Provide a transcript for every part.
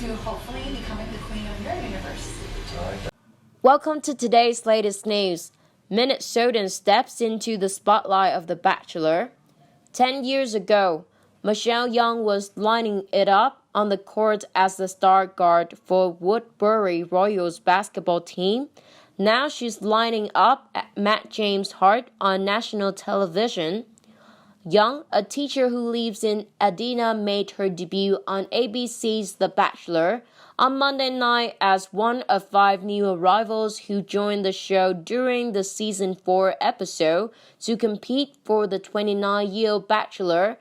to hopefully becoming the queen of your universe. Welcome to today's latest news. Minnesotan steps into the spotlight of The Bachelor. 10 years ago, Michelle Young was lining it up on the court as the star guard for Woodbury Royals basketball team. Now she's lining up at Matt James' heart on national television. Young, a teacher who lives in Adena, made her debut on ABC's The Bachelor on Monday night as one of 5 new arrivals who joined the show during the season 4 episode to compete for the 29-year Bachelor.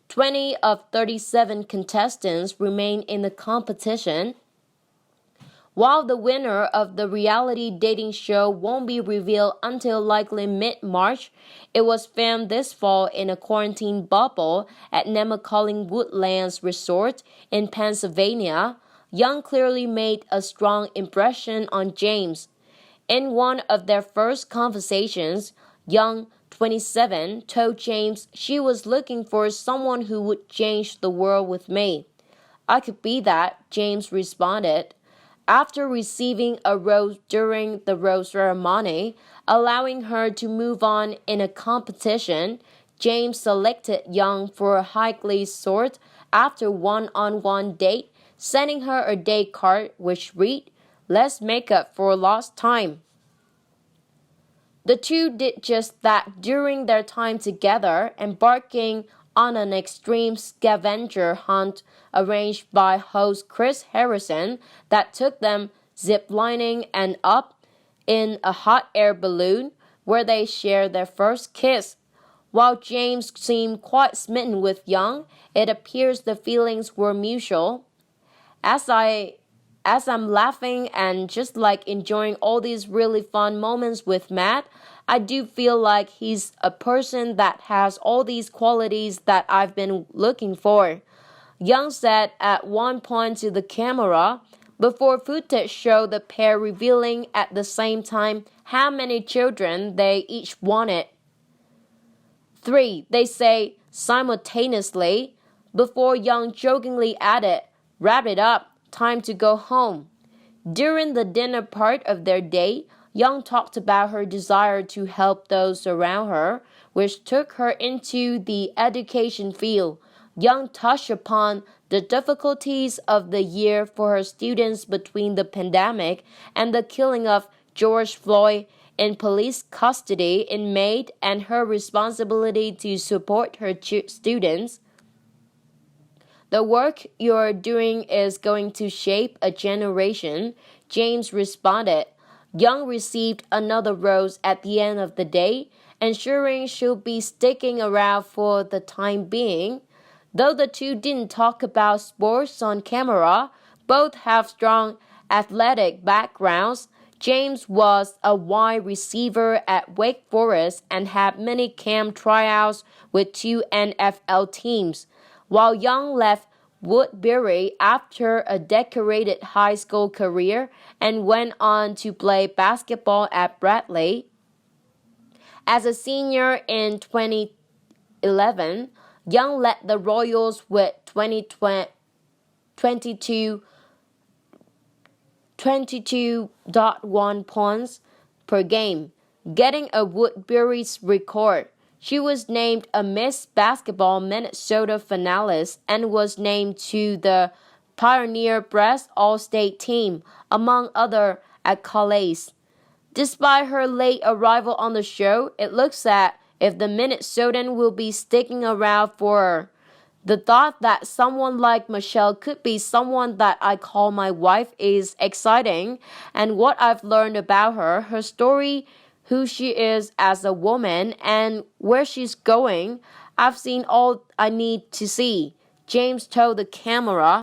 20 of 37 contestants remain in the competition. While the winner of the reality dating show won't be revealed until likely mid-March, it was filmed this fall in a quarantine bubble at Nemacolin Woodlands Resort in Pennsylvania. Young clearly made a strong impression on James. In one of their first conversations, Young, 27, told James she was looking for someone who would change the world with me. "I could be that," James responded. After receiving a rose during the rose ceremony, allowing her to move on in a competition, James selected Young for a high resort after one-on-one date, sending her a date card which read, "Let's make up for lost time." The two did just that during their time together, embarking on an extreme scavenger hunt arranged by host Chris Harrison that took them ziplining and up in a hot air balloon where they shared their first kiss. While James seemed quite smitten with Young, it appears the feelings were mutual. As I'm laughing and just enjoying all these really fun moments with Matt, I do feel like he's a person that has all these qualities that I've been looking for, Young said at one point to the camera, before footage showed the pair revealing at the same time how many children they each wanted. 3, they say simultaneously, before Young jokingly added, "Wrap it up. Time to go home." During the dinner part of their date, Young talked about her desire to help those around her, which took her into the education field. Young touched upon the difficulties of the year for her students between the pandemic and the killing of George Floyd in police custody in May and her responsibility to support her students. "The work you're doing is going to shape a generation," James responded. Young received another rose at the end of the day, ensuring she'll be sticking around for the time being. Though the two didn't talk about sports on camera, both have strong athletic backgrounds. James was a wide receiver at Wake Forest and had many camp tryouts with 2 NFL teams, while Young left Woodbury after a decorated high school career and went on to play basketball at Bradley. As a senior in 2011, Young led the Royals with 22.1 points per game, getting a Woodbury's record. She was named a Miss Basketball Minnesota finalist and was named to the Pioneer Breast All-State team, among other accolades. Despite her late arrival on the show, it looks as if the Minnesotan will be sticking around for her. The thought that someone like Michelle could be someone that I call my wife is exciting, and what I've learned about her story, who she is as a woman, and where she's going, I've seen all I need to see, James told the camera.